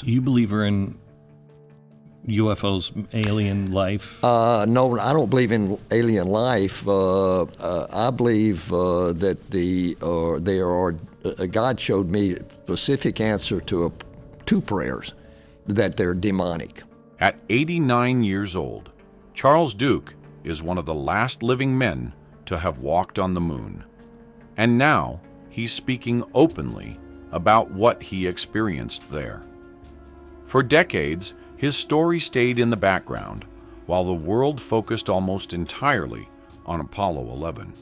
You believer in UFOs, alien life? No, I don't believe in alien life. I believe God showed me a specific answer to two prayers, that they're demonic. At 89 years old, Charles Duke is one of the last living men to have walked on the moon. And now he's speaking openly about what he experienced there. For decades, his story stayed in the background while the world focused almost entirely on Apollo 11.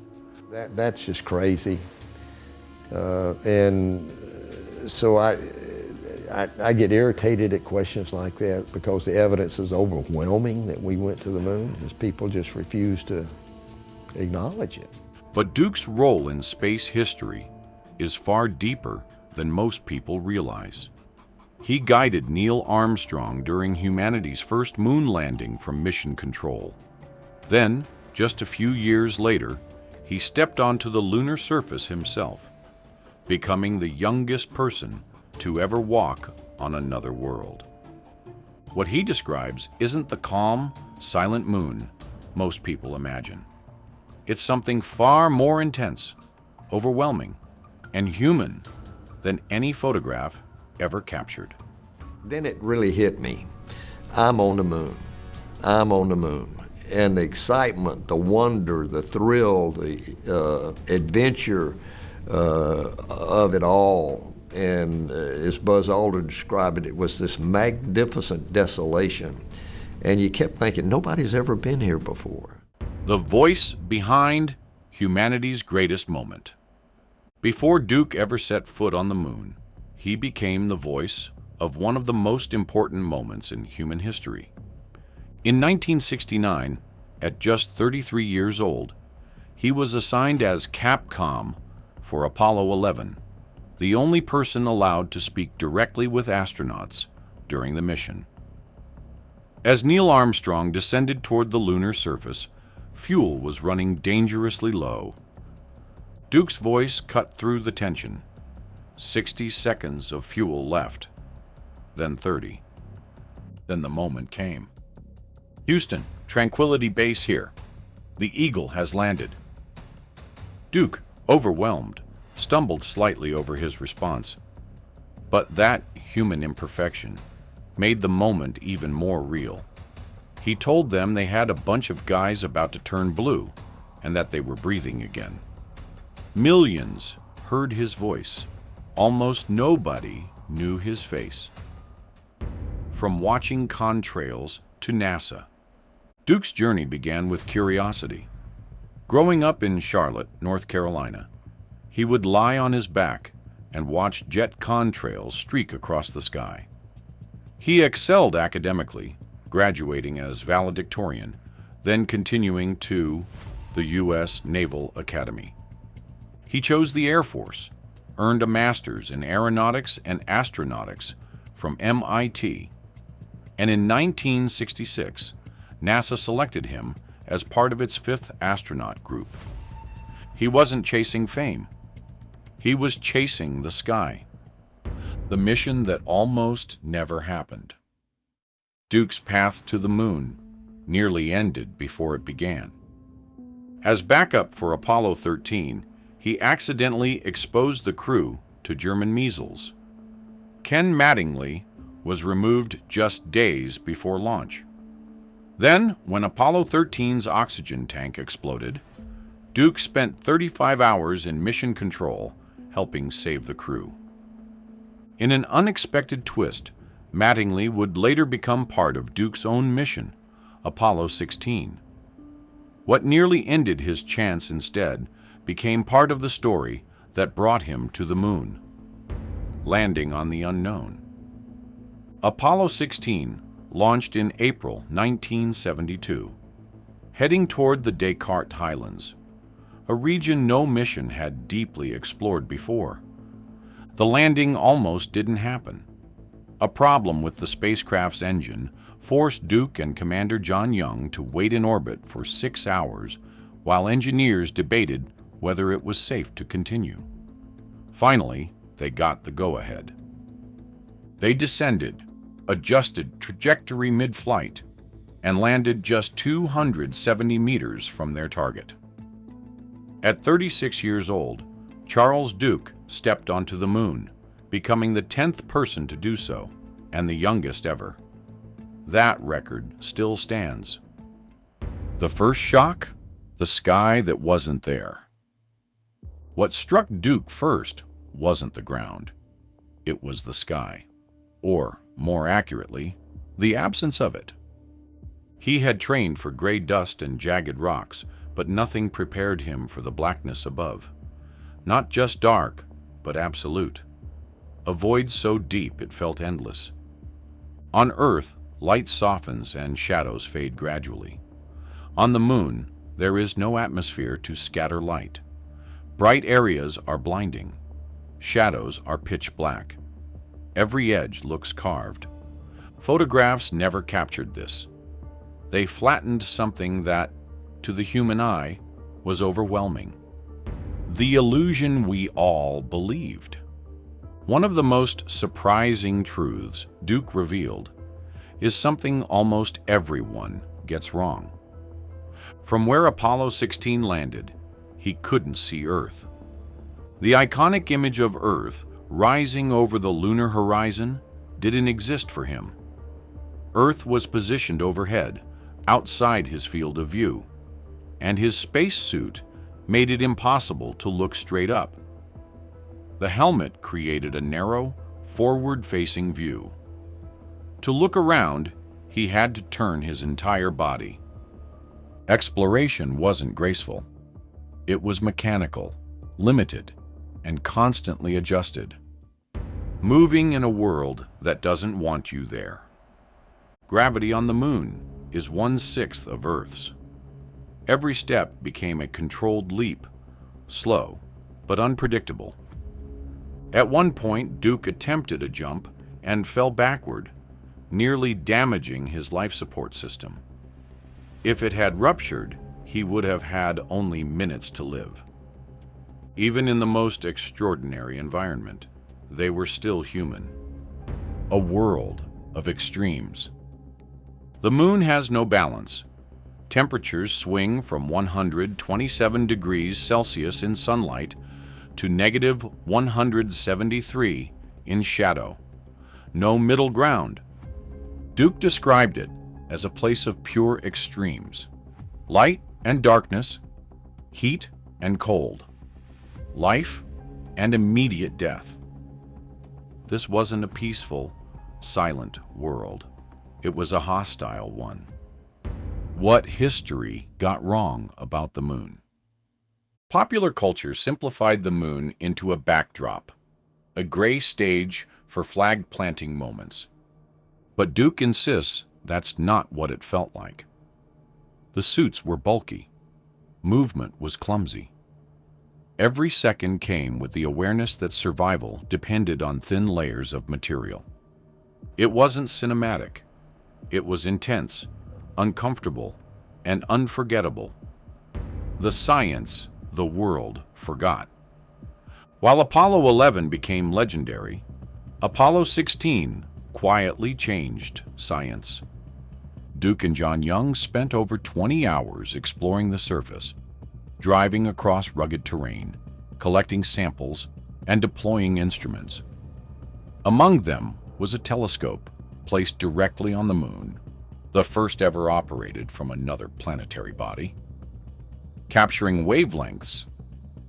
That's just crazy. And so I get irritated at questions like that because the evidence is overwhelming that we went to the moon. Just people just refuse to acknowledge it. But Duke's role in space history is far deeper than most people realize. He guided Neil Armstrong during humanity's first moon landing from Mission Control. Then, just a few years later, he stepped onto the lunar surface himself, becoming the youngest person to ever walk on another world. What he describes isn't the calm, silent moon most people imagine. It's something far more intense, overwhelming, and human than any photograph ever captured. Then it really hit me. I'm on the moon. I'm on the moon. And the excitement, the wonder, the thrill, the adventure of it all. And as Buzz Aldrin described it, it was this magnificent desolation. And you kept thinking, nobody's ever been here before. The voice behind humanity's greatest moment. Before Duke ever set foot on the moon, he became the voice of one of the most important moments in human history. In 1969, at just 33 years old, he was assigned as Capcom for Apollo 11, the only person allowed to speak directly with astronauts during the mission. As Neil Armstrong descended toward the lunar surface, fuel was running dangerously low. Duke's voice cut through the tension. 60 seconds of fuel left, then 30. Then the moment came. Houston, Tranquility Base here. The Eagle has landed. Duke, overwhelmed, stumbled slightly over his response. But that human imperfection made the moment even more real. He told them they had a bunch of guys about to turn blue and that they were breathing again. Millions heard his voice. Almost nobody knew his face. From watching contrails to NASA, Duke's journey began with curiosity. Growing up in Charlotte, North Carolina, he would lie on his back and watch jet contrails streak across the sky. He excelled academically, graduating as valedictorian, then continuing to the U.S. Naval Academy. He chose the Air Force, earned a master's in aeronautics and astronautics from MIT, and in 1966, NASA selected him as part of its 5th astronaut group. He wasn't chasing fame. He was chasing the sky, the mission that almost never happened. Duke's path to the moon nearly ended before it began. As backup for Apollo 13, he accidentally exposed the crew to German measles. Ken Mattingly was removed just days before launch. Then, when Apollo 13's oxygen tank exploded, Duke spent 35 hours in mission control helping save the crew. In an unexpected twist, Mattingly would later become part of Duke's own mission, Apollo 16. What nearly ended his chance instead became part of the story that brought him to the moon, landing on the unknown. Apollo 16 launched in April 1972, heading toward the Descartes Highlands, a region no mission had deeply explored before. The landing almost didn't happen. A problem with the spacecraft's engine forced Duke and Commander John Young to wait in orbit for 6 hours while engineers debated whether it was safe to continue. Finally, they got the go-ahead. They descended adjusted trajectory mid-flight, and landed just 270 meters from their target. At 36 years old, Charles Duke stepped onto the moon, becoming the 10th person to do so, and the youngest ever. That record still stands. The first shock? The sky that wasn't there. What struck Duke first wasn't the ground. It was the sky, or, more accurately, the absence of it. He had trained for gray dust and jagged rocks, but nothing prepared him for the blackness above. Not just dark, but absolute. A void so deep it felt endless. On Earth, light softens and shadows fade gradually. On the moon, there is no atmosphere to scatter light. Bright areas are blinding. Shadows are pitch black. Every edge looks carved. Photographs never captured this. They flattened something that, to the human eye, was overwhelming. The illusion we all believed. One of the most surprising truths Duke revealed is something almost everyone gets wrong. From where Apollo 16 landed, he couldn't see Earth. The iconic image of Earth rising over the lunar horizon didn't exist for him. Earth was positioned overhead, outside his field of view, and his spacesuit made it impossible to look straight up. The helmet created a narrow, forward-facing view. To look around, he had to turn his entire body. Exploration wasn't graceful. It was mechanical, limited, and constantly adjusted. Moving in a world that doesn't want you there. Gravity on the moon is 1/6 of Earth's. Every step became a controlled leap, slow but unpredictable. At one point, Duke attempted a jump and fell backward, nearly damaging his life support system. If it had ruptured, he would have had only minutes to live. Even in the most extraordinary environment, they were still human. A world of extremes. The moon has no balance. Temperatures swing from 127 degrees Celsius in sunlight to negative 173 in shadow. No middle ground. Duke described it as a place of pure extremes. Light and darkness, heat and cold, life and immediate death. This wasn't a peaceful, silent world. It was a hostile one. What history got wrong about the moon? Popular culture simplified the moon into a backdrop, a gray stage for flag-planting moments. But Duke insists that's not what it felt like. The suits were bulky. Movement was clumsy. Every second came with the awareness that survival depended on thin layers of material. It wasn't cinematic. It was intense, uncomfortable, and unforgettable. The science the world forgot. While Apollo 11 became legendary, Apollo 16 quietly changed science. Duke and John Young spent over 20 hours exploring the surface, driving across rugged terrain, collecting samples, and deploying instruments. Among them was a telescope placed directly on the moon, the first ever operated from another planetary body, capturing wavelengths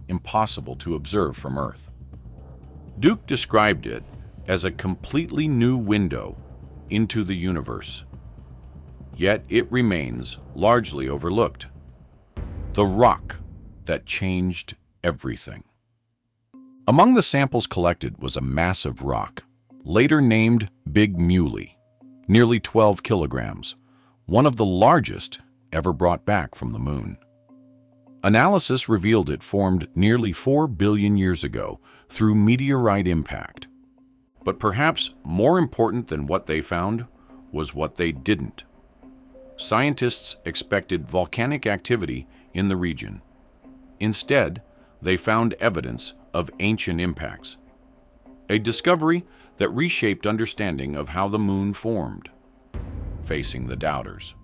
impossible to observe from Earth. Duke described it as a completely new window into the universe. Yet it remains largely overlooked. The rock that changed everything. Among the samples collected was a massive rock, later named Big Muley, nearly 12 kilograms, one of the largest ever brought back from the moon. Analysis revealed it formed nearly 4 billion years ago through meteorite impact. But perhaps more important than what they found was what they didn't. Scientists expected volcanic activity in the region. Instead, they found evidence of ancient impacts. A discovery that reshaped understanding of how the moon formed, facing the doubters.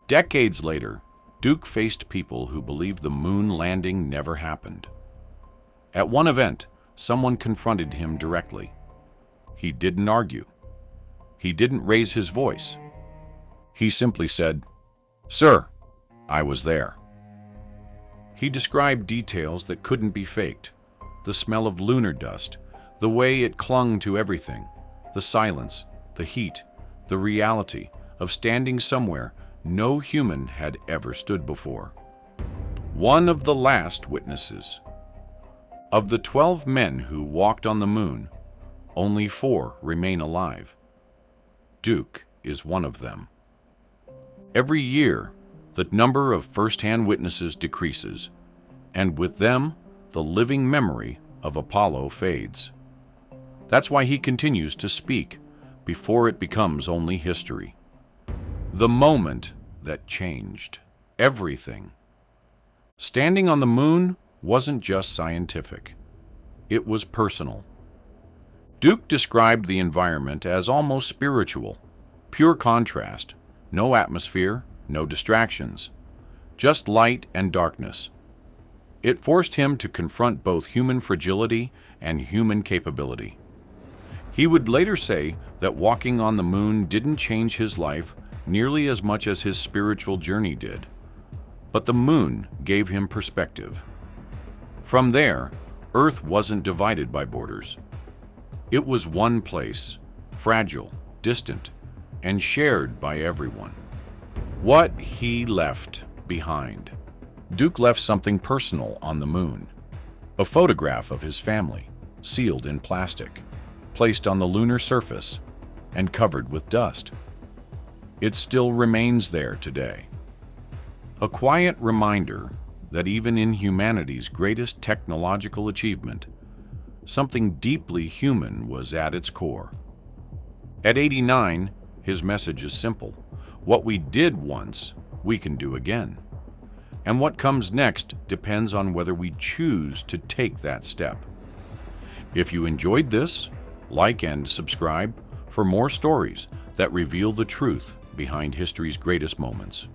Decades later, Duke faced people who believed the moon landing never happened. At one event, someone confronted him directly. He didn't argue. He didn't raise his voice. He simply said, "Sir, I was there." He described details that couldn't be faked: the smell of lunar dust, the way it clung to everything, the silence, the heat, the reality of standing somewhere no human had ever stood before. One of the last witnesses. Of the 12 men who walked on the moon, only 4 remain alive. Duke is one of them. Every year, the number of first-hand witnesses decreases, and with them, the living memory of Apollo fades. That's why he continues to speak before it becomes only history. The moment that changed everything. Standing on the moon wasn't just scientific. It was personal. Duke described the environment as almost spiritual, pure contrast, no atmosphere, no distractions, just light and darkness. It forced him to confront both human fragility and human capability. He would later say that walking on the moon didn't change his life nearly as much as his spiritual journey did, but the moon gave him perspective. From there, Earth wasn't divided by borders. It was one place, fragile, distant, and shared by everyone. What he left behind. Duke left something personal on the moon. A photograph of his family, sealed in plastic, placed on the lunar surface, and covered with dust. It still remains there today. A quiet reminder that even in humanity's greatest technological achievement, something deeply human was at its core. At 89, his message is simple. What we did once, we can do again. And what comes next depends on whether we choose to take that step. If you enjoyed this, like and subscribe for more stories that reveal the truth behind history's greatest moments.